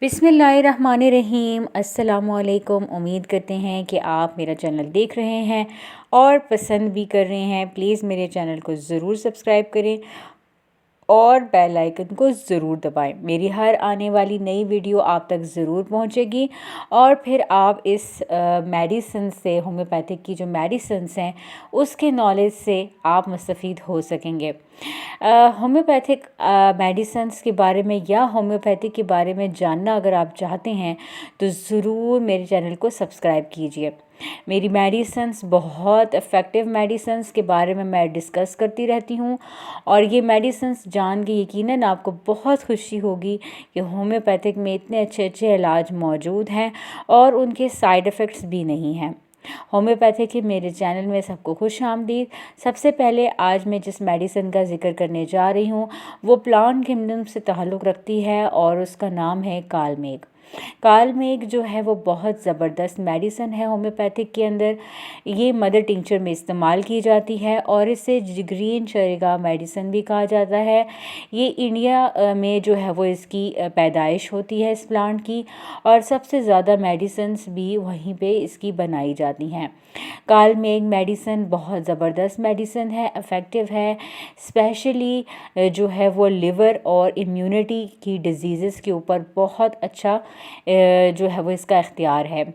बिस्मिल्लाहिर्रहमानिर्रहीम। अस्सलामुअलैकुम। उम्मीद करते हैं कि आप मेरा चैनल देख रहे हैं और पसंद भी कर रहे हैं। प्लीज़ मेरे चैनल को ज़रूर सब्सक्राइब करें और बेल आइकन को ज़रूर दबाएं। मेरी हर आने वाली नई वीडियो आप तक ज़रूर पहुंचेगी और फिर आप इस मेडिसिन से, होम्योपैथिक की जो मेडिसिन्स हैं उसके नॉलेज से आप मुस्तफ़ीद हो सकेंगे। होम्योपैथिक मेडिसिन्स के बारे में या होम्योपैथिक के बारे में जानना अगर आप चाहते हैं तो ज़रूर मेरे चैनल को सब्सक्राइब कीजिए। मेरी मेडिसिन्स बहुत इफ़ेक्टिव मेडिसिन्स के बारे में मैं डिस्कस करती रहती हूँ और ये मेडिसिन्स जान के यकीनन आपको बहुत खुशी होगी कि होम्योपैथिक में इतने अच्छे अच्छे इलाज मौजूद हैं और उनके साइड इफ़ेक्ट्स भी नहीं हैं। होम्योपैथिक के मेरे चैनल में सबको खुश आमदीद। सबसे पहले आज मैं जिस मेडिसिन का ज़िक्र करने जा रही हूँ वो प्लांट किंगडम से ताल्लुक़ रखती है और उसका नाम है कालमेघ। कालमेघ जो है वो बहुत ज़बरदस्त मेडिसिन है होम्योपैथिक के अंदर। ये मदर टिंचर में इस्तेमाल की जाती है और इसे ग्रीन शरीगा मेडिसिन भी कहा जाता है। ये इंडिया में जो है वो इसकी पैदाइश होती है इस प्लांट की और सबसे ज़्यादा मेडिसिन्स भी वहीं पे इसकी बनाई जाती हैं। कालमेघ मेडिसिन बहुत ज़बरदस्त मेडिसिन है, इफ़ेक्टिव है। स्पेशली जो है वो लिवर और इम्यूनिटी की डिजीज़ के ऊपर बहुत अच्छा जो है वो इसका इख्तियार है।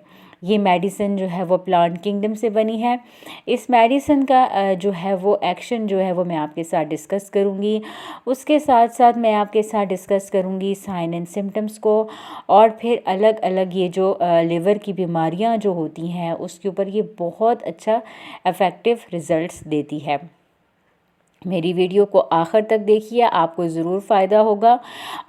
ये मेडिसिन जो है वो प्लांट किंगडम से बनी है। इस मेडिसिन का जो है वो एक्शन जो है वो मैं आपके साथ डिस्कस करूँगी। उसके साथ साथ मैं आपके साथ डिस्कस करूँगी साइन एंड सिम्टम्स को और फिर अलग अलग ये जो लिवर की बीमारियां जो होती हैं उसके ऊपर ये बहुत अच्छा इफ़ेक्टिव रिज़ल्ट्स देती है। मेरी वीडियो को आखिर तक देखिए, आपको ज़रूर फ़ायदा होगा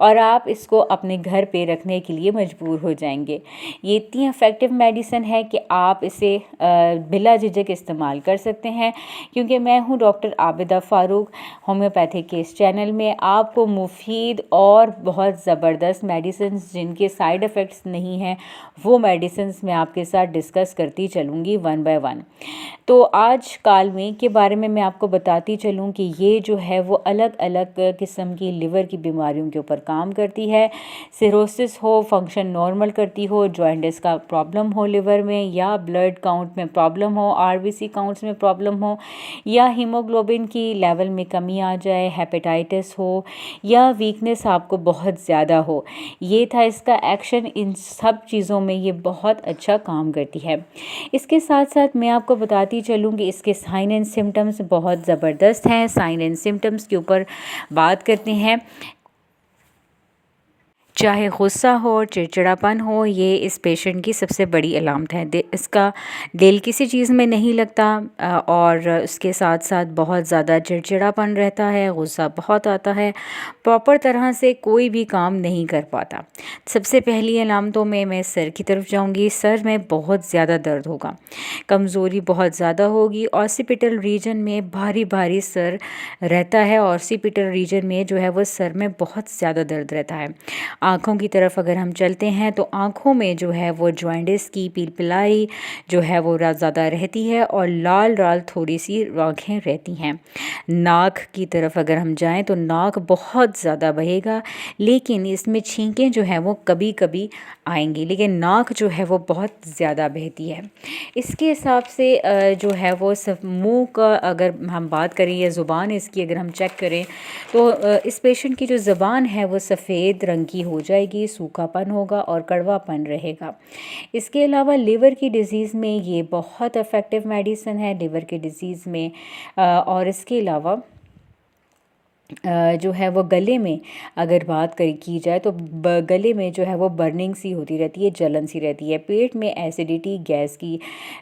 और आप इसको अपने घर पे रखने के लिए मजबूर हो जाएंगे। ये इतनी इफ़ेक्टिव मेडिसिन है कि आप इसे बिला झिझक इस्तेमाल कर सकते हैं क्योंकि मैं हूँ डॉक्टर आबिदा फ़ारूक। होम्योपैथिक के इस चैनल में आपको मुफीद और बहुत ज़बरदस्त मेडिसिन जिनके साइड इफ़ेक्ट्स नहीं हैं वो मेडिसिन मैं आपके साथ डिस्कस करती चलूँगी वन बाय वन। तो आज कालमेघ के बारे में मैं आपको बताती चलूँ कि ये जो है वो अलग अलग किस्म की लिवर की बीमारियों के ऊपर काम करती है। सिरोसिस हो, फंक्शन नॉर्मल करती हो, जॉइंटिस का प्रॉब्लम हो लिवर में, या ब्लड काउंट में प्रॉब्लम हो, आरबीसी काउंट्स में प्रॉब्लम हो, या हीमोग्लोबिन की लेवल में कमी आ जाए, हेपेटाइटिस हो, या वीकनेस आपको बहुत ज़्यादा हो। ये था इसका एक्शन। इन सब चीज़ों में ये बहुत अच्छा काम करती है। इसके साथ साथ मैं आपको बताती चलूँ कि इसके साइन एंड सिम्टम्स बहुत ज़बरदस्त हैं। साइन एंड सिम्टम्स के ऊपर बात करते हैं। चाहे गुस्सा हो, चिड़चिड़ापन हो, ये इस पेशेंट की सबसे बड़ी अलामत है। इसका दिल किसी चीज़ में नहीं लगता और उसके साथ साथ बहुत ज़्यादा चिड़चिड़ापन रहता है, गुस्सा बहुत आता है, प्रॉपर तरह से कोई भी काम नहीं कर पाता। सबसे पहली अलामतों में मैं सर की तरफ जाऊंगी। सर में बहुत ज़्यादा दर्द होगा, कमज़ोरी बहुत ज़्यादा होगी, ऑसिपिटल रीजन में भारी भारी सर रहता है। ऑसिपिटल रीजन में जो है वो सर में बहुत ज़्यादा दर्द रहता है। आँखों की तरफ अगर हम चलते हैं तो आँखों में जो है वो जॉइंटिस की पिलपिलाई जो है वो ज़्यादा रहती है और लाल लाल थोड़ी सी आँखें रहती हैं। नाक की तरफ अगर हम जाएं तो नाक बहुत ज़्यादा बहेगा, लेकिन इसमें छींकें जो है वो कभी कभी आएंगी, लेकिन नाक जो है वो बहुत ज़्यादा बहती है। इसके हिसाब से जो है वो मुँह का अगर हम बात करें या ज़ुबान इसकी अगर हम चेक करें तो इस पेशेंट की जो ज़ुबान है वो सफ़ेद रंग की हो जाएगी, सूखापन होगा और कड़वापन रहेगा। इसके अलावा लिवर की डिज़ीज़ में ये बहुत इफ़ेक्टिव मेडिसिन है लिवर की डिज़ीज़ में। और इसके अलावा जो है वो गले में अगर बात की जाए तो गले में जो है वो बर्निंग सी होती रहती है, जलन सी रहती है। पेट में एसिडिटी, गैस की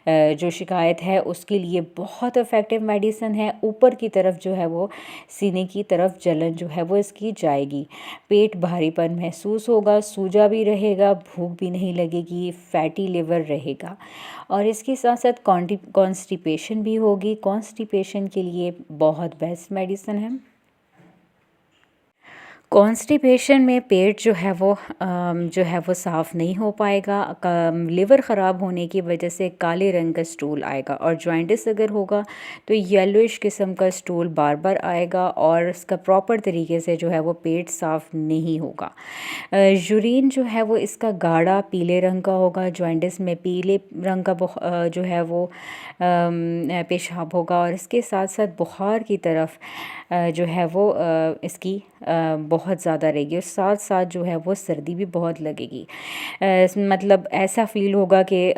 जो शिकायत है उसके लिए बहुत इफ़ेक्टिव मेडिसिन है। ऊपर की तरफ जो है वो सीने की तरफ जलन जो है वो इसकी जाएगी। पेट भारीपन महसूस होगा, सूजा भी रहेगा, भूख भी नहीं लगेगी, फैटी लिवर रहेगा और इसके साथ साथ कॉन्स्टिपेशन भी होगी। कॉन्स्टिपेशन के लिए बहुत बेस्ट मेडिसिन है। कॉन्स्टिपेशन में पेट जो है वो साफ़ नहीं हो पाएगा। लिवर ख़राब होने की वजह से काले रंग का स्टूल आएगा, और जॉइंटिस अगर होगा तो येलोइश किस्म का स्टूल बार बार आएगा, और इसका प्रॉपर तरीके से जो है वो पेट साफ़ नहीं होगा। यूरिन जो है वो इसका गाढ़ा पीले रंग का होगा। जॉइंटिस में पीले रंग का जो है वो पेशाब होगा, और इसके साथ साथ बुखार की तरफ जो है वो इसकी बहुत ज़्यादा रहेगी, और साथ साथ जो है वो सर्दी भी बहुत लगेगी। मतलब ऐसा फ़ील होगा कि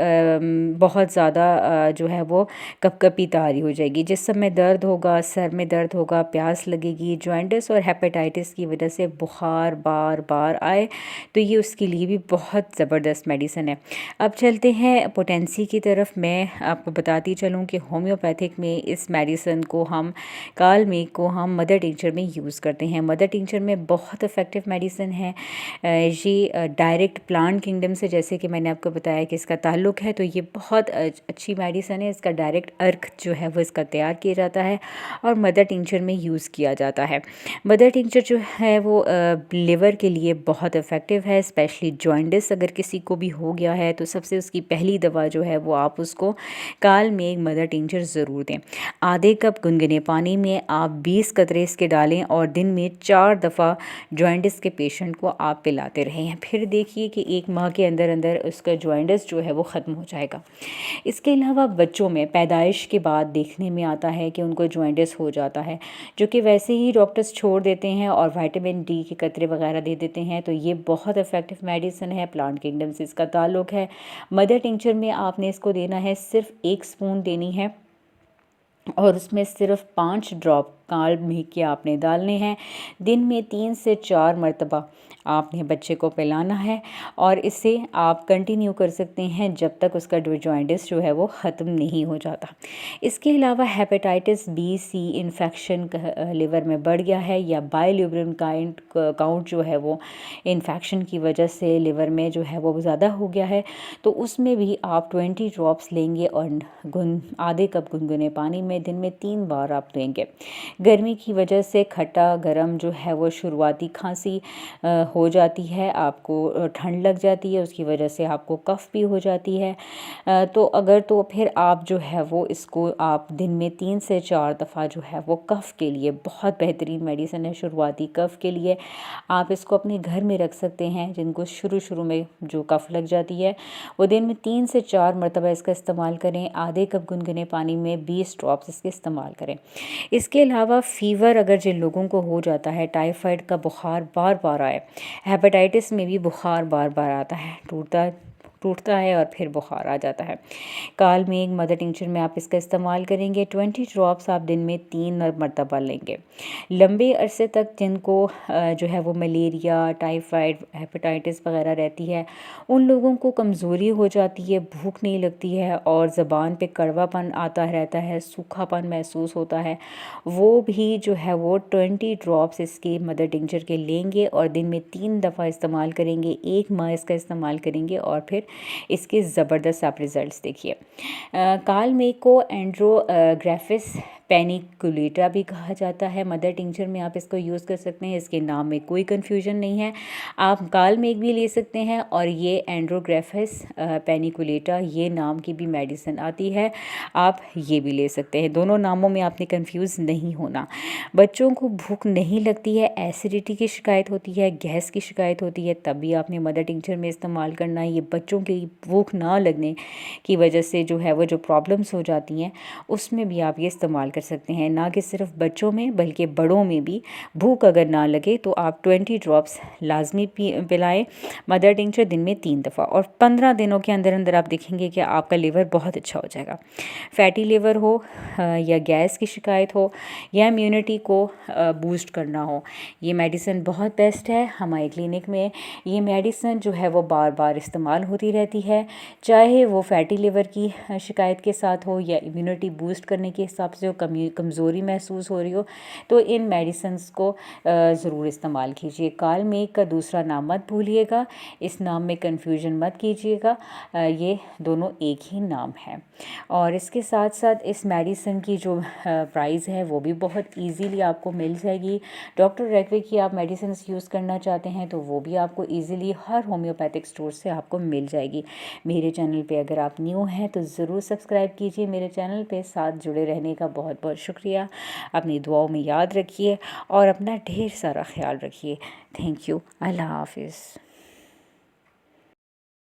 बहुत ज़्यादा जो है वो कपकपी तारी हो जाएगी। जिस समय दर्द होगा, सर में दर्द होगा, प्यास लगेगी। जॉइंटिस और हेपेटाइटिस की वजह से बुखार बार बार आए तो ये उसके लिए भी बहुत ज़बरदस्त मेडिसिन है। अब चलते हैं पोटेंसी की तरफ। मैं आपको बताती चलूँ कि होम्योपैथिक में इस मेडिसिन को हम काल मेघ को हम मदर टिंचर में यूज़ करते हैं। मदर टिंचर में बहुत इफ़ेक्टिव मेडिसिन है। ये डायरेक्ट प्लांट किंगडम से, जैसे कि मैंने आपको बताया कि इसका ताल्लुक़ है, तो ये बहुत अच्छी मेडिसिन है। इसका डायरेक्ट अर्क जो है वो इसका तैयार किया जाता है और मदर टिंचर में यूज़ किया जाता है। मदर टिंचर जो है वो लिवर के लिए बहुत इफ़ेक्टिव है। स्पेशली जॉइंटिस अगर किसी को भी हो गया है तो सबसे उसकी पहली दवा जो है वो आप उसको काल मेघ मदर टिंचर ज़रूर दें। आधे कप गुनगुने पानी में आप 20 कतरे इसके डालें और दिन में 4 दफ़ा जॉइंटिस के पेशेंट को आप पिलाते रहें। फिर देखिए कि 1 माह के अंदर अंदर उसका जॉइंटिस जो है वो ख़त्म हो जाएगा। इसके अलावा बच्चों में पैदाइश के बाद देखने में आता है कि उनको जॉइंटिस हो जाता है, जो कि वैसे ही डॉक्टर्स छोड़ देते हैं और विटामिन डी के कतरे वगैरह दे देते हैं। तो ये बहुत इफ़ेक्टिव मेडिसिन है, प्लांट किंगडम से इसका ताल्लुक़ है। मदर टिंचर में आपने इसको देना है, सिर्फ 1 स्पून देनी है, और उसमें सिर्फ 5 ड्रॉप काल मेघ के आपने डालने हैं। दिन में 3 से 4 मरतबा आपने बच्चे को पिलाना है, और इसे आप कंटिन्यू कर सकते हैं जब तक उसका जॉइंटिस जो है वो ख़त्म नहीं हो जाता। इसके अलावा hepatitis B C infection liver में बढ़ गया है, या बाइल्यूबिन काउंट जो है वो इन्फेक्शन की वजह से लिवर में जो है वो ज़्यादा हो गया है, तो उसमें भी आप 20 ड्रॉप्स लेंगे और आधे कप गुनगुने पानी में दिन में 3 बार आप लेंगे। गर्मी की वजह से खट्टा गरम जो है वो शुरुआती खांसी हो जाती है, आपको ठंड लग जाती है, उसकी वजह से आपको कफ़ भी हो जाती है। तो फिर आप जो है वो इसको आप दिन में 3 से 4 दफ़ा जो है वो कफ़ के लिए बहुत बेहतरीन मेडिसिन है। शुरुआती कफ़ के लिए आप इसको अपने घर में रख सकते हैं। जिनको शुरू में जो कफ़ लग जाती है वो दिन में 3 से 4 मरतबा इसका इस्तेमाल करें। आधे कप गुनगुने पानी में 20 ड्रॉप्स इसके इस्तेमाल करें। इसके अलावा फ़ीवर अगर जिन लोगों को हो जाता है, टाइफाइड का बुखार बार बार आए, हेपेटाइटिस में भी बुखार बार बार आता है, टूटता है और फिर बुखार आ जाता है, काल मेघ मदर टिंचर में आप इसका इस्तेमाल करेंगे। 20 ड्रॉप्स आप दिन में 3 मरतबा लेंगे। लंबे अरसे तक जिनको जो है वो मलेरिया, टाइफाइड, हेपेटाइटिस वगैरह रहती है, उन लोगों को कमज़ोरी हो जाती है, भूख नहीं लगती है और ज़बान पे कड़वापन आता रहता है, सूखापन महसूस होता है, वो भी जो है वो 20 ड्रॉप्स इसके मदर टिंचर के लेंगे और दिन में 3 दफ़ा इस्तेमाल करेंगे। 1 माह इसका इस्तेमाल करेंगे और फिर इसके ज़बरदस्त आप रिज़ल्ट्स देखिए। काल मेघ को एंड्रोग्राफिस पेनिकुलेटा भी कहा जाता है। मदर टिंचर में आप इसको यूज़ कर सकते हैं, इसके नाम में कोई कन्फ्यूजन नहीं है। आप काल मेघ भी ले सकते हैं और ये एंड्रोग्राफिस पेनिकुलेटा ये नाम की भी मेडिसिन आती है, आप ये भी ले सकते हैं। दोनों नामों में आपने कंफ्यूज नहीं होना। बच्चों को भूख नहीं लगती है, एसिडिटी की शिकायत होती है, गैस की शिकायत होती है, तभी आपने मदर टिंचर में इस्तेमाल करना है। ये बच्चों की भूख ना लगने की वजह से जो है वो जो प्रॉब्लम्स हो जाती हैं उसमें भी आप ये इस्तेमाल कर सकते हैं। ना कि सिर्फ बच्चों में बल्कि बड़ों में भी भूख अगर ना लगे तो आप 20 ड्रॉप्स लाजमी पिलाएं मदर टिंचर दिन में 3 दफ़ा, और 15 दिनों के अंदर अंदर आप देखेंगे कि आपका लिवर बहुत अच्छा हो जाएगा। फैटी लिवर हो या गैस की शिकायत हो या इम्यूनिटी को बूस्ट करना हो, ये मेडिसिन बहुत बेस्ट है। हमारे क्लिनिक में ये मेडिसिन जो है वो बार बार इस्तेमाल होती रहती है, चाहे वो फैटी लिवर की शिकायत के साथ हो या इम्यूनिटी बूस्ट करने के हिसाब से हो, कमज़ोरी महसूस हो रही हो तो इन मेडिसिन्स को ज़रूर इस्तेमाल कीजिए। कालमेघ का दूसरा नाम मत भूलिएगा, इस नाम में कन्फ्यूजन मत कीजिएगा, ये दोनों एक ही नाम है। और इसके साथ साथ इस मेडिसिन की जो प्राइस है वो भी बहुत ईजीली आपको मिल जाएगी। डॉक्टर रेकवे की आप मेडिसिन यूज़ करना चाहते हैं तो वो भी आपको ईजीली हर होम्योपैथिक स्टोर से आपको मिल जाएगी। मेरे चैनल पे अगर आप न्यू हैं तो ज़रूर सब्सक्राइब कीजिए मेरे चैनल पे। साथ जुड़े रहने का बहुत बहुत शुक्रिया। अपनी दुआओं में याद रखिए और अपना ढेर सारा ख्याल रखिए। Thank you. अल्लाह हाफिज़।